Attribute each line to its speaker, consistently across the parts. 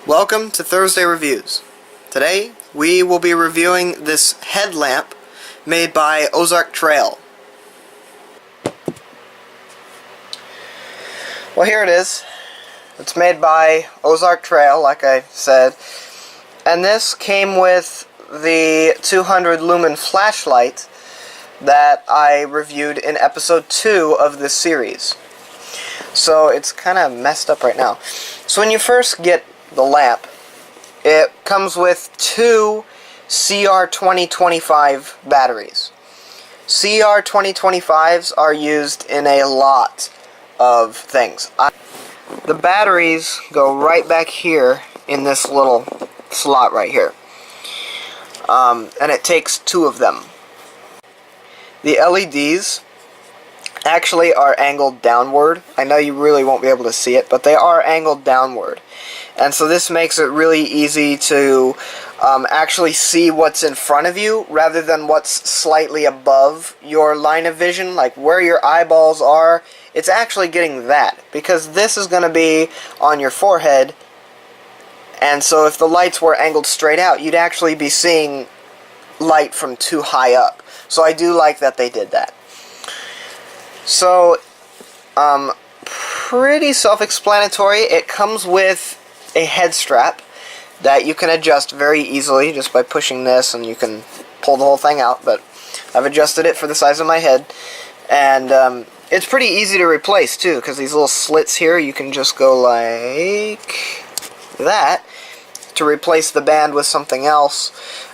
Speaker 1: Welcome to Thursday Reviews. Today we will be reviewing this headlamp made by Ozark Trail. Well, here it is. It's made by Ozark Trail, like I said, and this came with the 200 lumen flashlight that I reviewed in episode 2 of this series. So it's kind of messed up right now. So when you first get the lamp, it comes with two CR2025 batteries. CR2025s are used in a lot of things. The batteries go right back here in this little slot right here. And it takes two of them. The LEDs actually are angled downward. I know you really won't be able to see it, but they are angled downward. And so this makes it really easy to actually see what's in front of you rather than what's slightly above your line of vision, like where your eyeballs are. It's actually getting that, because this is going to be on your forehead, and so if the lights were angled straight out, you'd actually be seeing light from too high up. So I do like that they did that. So, pretty self-explanatory. It comes with a head strap that you can adjust very easily just by pushing this, and you can pull the whole thing out, but I've adjusted it for the size of my head, and it's pretty easy to replace too, because these little slits here, you can just go like that to replace the band with something else.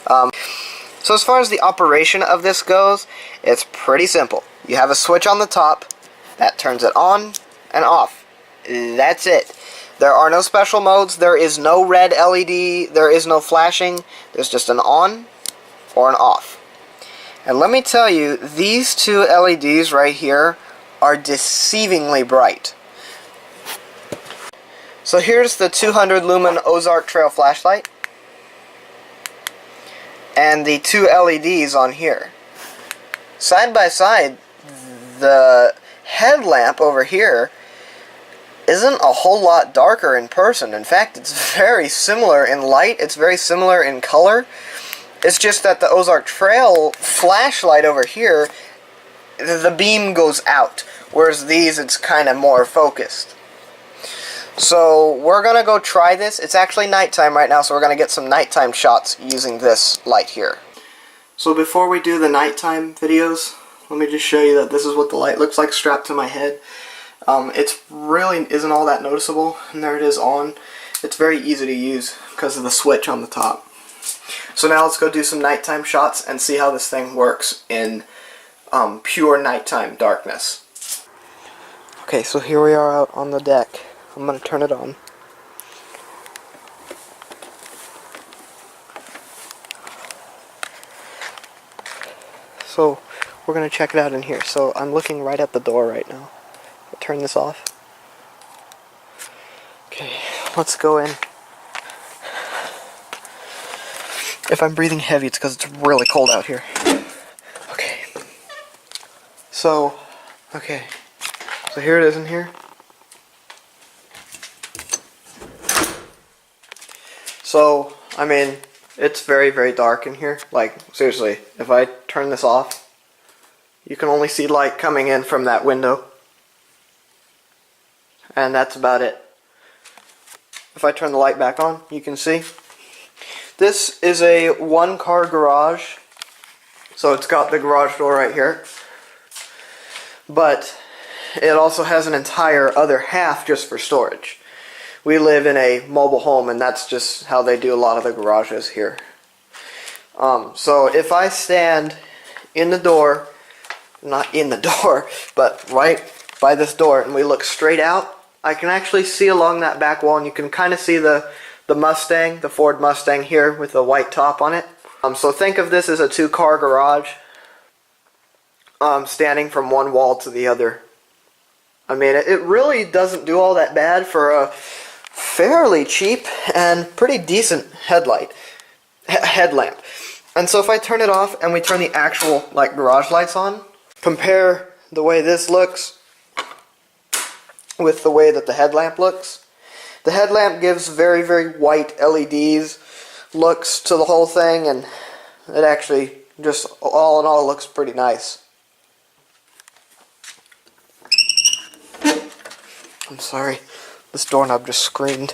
Speaker 1: So as far as the operation of this goes, it's pretty simple. You have a switch on the top that turns it on and off. That's it. There are no special modes. There is no red LED. There is no flashing. There's just an on or an off. And let me tell you, these two LEDs right here are deceivingly bright. So here's the 200 lumen Ozark Trail Flashlight and the two LEDs on here. Side by side, the headlamp over here isn't a whole lot darker in person. In fact, it's very similar in light. It's very similar in color. It's just that the Ozark Trail flashlight over here, the beam goes out, whereas these, it's kind of more focused. So we're going to go try this. It's actually nighttime right now, so we're going to get some nighttime shots using this light here. So before we do the nighttime videos, let me just show you that this is what the light looks like strapped to my head. It really isn't all that noticeable, and there it is on. It's very easy to use because of the switch on the top. So now let's go do some nighttime shots and see how this thing works in pure nighttime darkness. Okay, so here we are out on the deck. I'm going to turn it on. So we're going to check it out in here. So I'm looking right at the door right now. I'll turn this off. Okay, let's go in. If I'm breathing heavy, it's because it's really cold out here. Okay. So here it is in here. So, I mean, it's very, very dark in here. Like, seriously, if I turn this off, you can only see light coming in from that window. And that's about it. If I turn the light back on, you can see. This is a one-car garage. So it's got the garage door right here. But it also has an entire other half just for storage. We live in a mobile home, and that's just how they do a lot of the garages here. So if I stand in the door, not in the door, but right by this door, and we look straight out, I can actually see along that back wall, and you can kind of see the Mustang, the Ford Mustang here with the white top on it. So think of this as a two-car garage, standing from one wall to the other. I mean, it really doesn't do all that bad for a fairly cheap and pretty decent headlamp. And so if I turn it off and we turn the actual like garage lights on, compare the way this looks with the way that the headlamp looks, The headlamp gives very, very white LEDs looks to the whole thing, and it actually just all in all looks pretty nice. I'm sorry, this doorknob just screamed.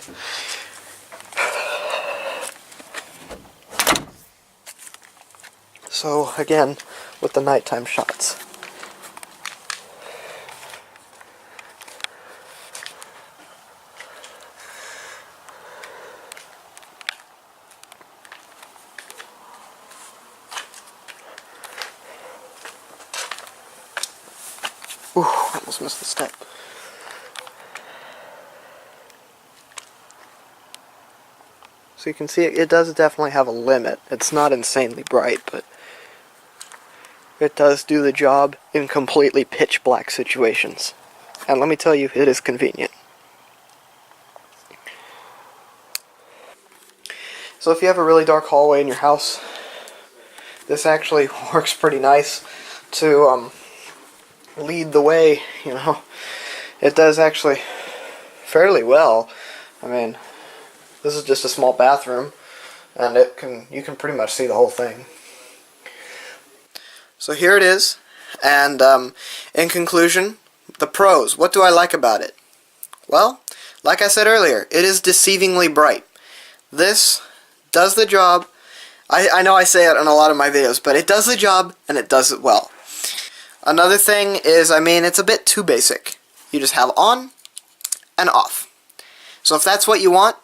Speaker 1: So again, with the nighttime shots. Ooh, almost missed the step. So you can see it does definitely have a limit. It's not insanely bright, but it does do the job in completely pitch black situations. And let me tell you, it is convenient. So if you have a really dark hallway in your house, this actually works pretty nice to lead the way, you know. It does actually fairly well. I mean, this is just a small bathroom, and you can pretty much see the whole thing. So here it is, and in conclusion, the pros. What do I like about it? Well, like I said earlier, it is deceivingly bright. This does the job. I know I say it in a lot of my videos, but it does the job, and it does it well. Another thing is, I mean, it's a bit too basic. You just have on and off. So if that's what you want,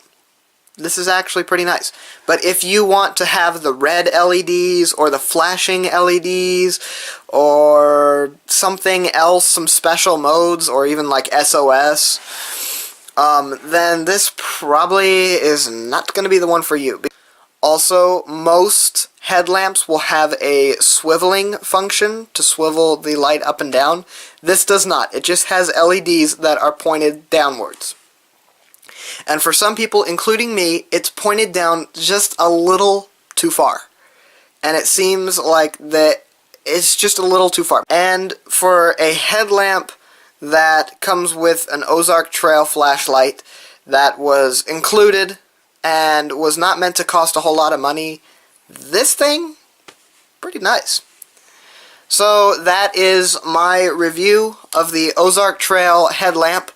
Speaker 1: this is actually pretty nice. But if you want to have the red LEDs or the flashing LEDs or something else, some special modes or even like SOS, then this probably is not going to be the one for you. Also, most headlamps will have a swiveling function to swivel the light up and down. This does not. It just has LEDs that are pointed downwards. And for some people, including me, it's pointed down just a little too far. And it seems like that it's just a little too far. And for a headlamp that comes with an Ozark Trail Flashlight that was included and was not meant to cost a whole lot of money, this thing, pretty nice. So that is my review of the Ozark Trail headlamp.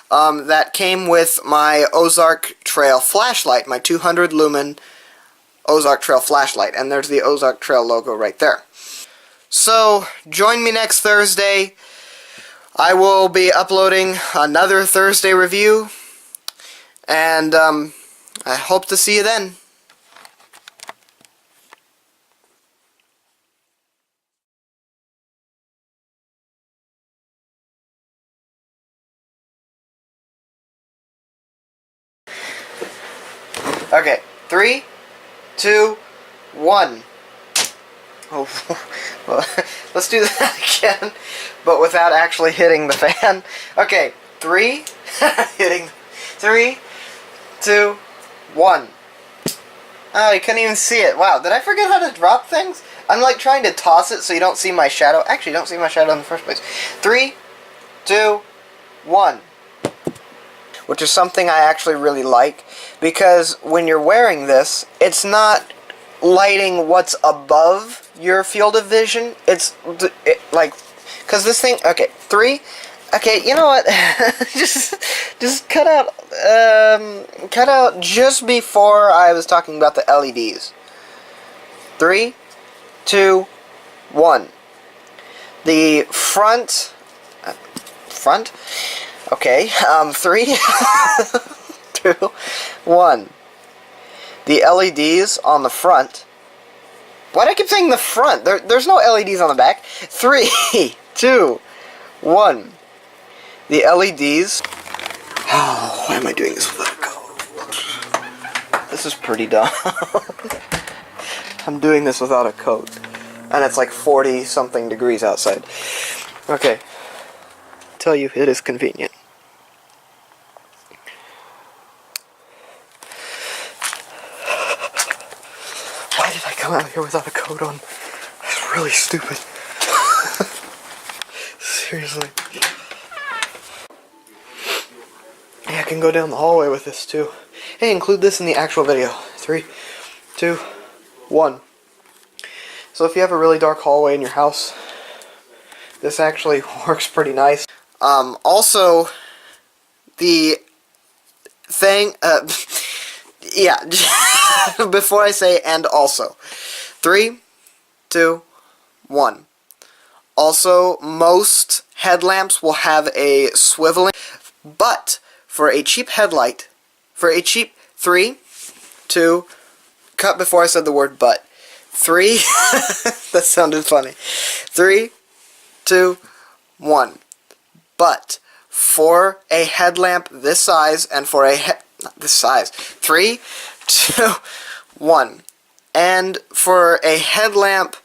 Speaker 1: That came with my Ozark Trail Flashlight, my 200 lumen Ozark Trail Flashlight, and there's the Ozark Trail logo right there. So, join me next Thursday. I will be uploading another Thursday review, and I hope to see you then. Okay, 3, 2, 1. Oh, well, let's do that again, but without actually hitting the fan. Okay, 3, hitting, 3, 2, 1. Oh, you couldn't even see it. Wow, did I forget how to drop things? I'm like trying to toss it so you don't see my shadow. Actually, you don't see my shadow in the first place. 3, 2, 1. Which is something I actually really like, because when you're wearing this, it's not lighting what's above your field of vision. It's like, because this thing, okay, 3, okay, you know what, just cut out just before I was talking about the LEDs. 3, 2, 1. The front, okay, 3, 2, 1. The LEDs on the front. Why do I keep saying the front? There's no LEDs on the back. 3, 2, 1. The LEDs. Oh, why am I doing this without a coat? This is pretty dumb. I'm doing this without a coat. And it's like 40-something degrees outside. Okay. I tell you, it is convenient. Why did I come out here without a coat on? That's really stupid. Seriously. Yeah, can go down the hallway with this too. Hey, include this in the actual video. 3, 2, 1. So if you have a really dark hallway in your house, this actually works pretty nice. Also, the thing, yeah, before I say and also. 3, 2, 1. Also, most headlamps will have a swiveling, but for a cheap headlight, for a cheap 3, 2, cut before I said the word but. 3, that sounded funny. 3, 2, 1. But for a headlamp this size and for a not this size. 3, 2, 1. And for a headlamp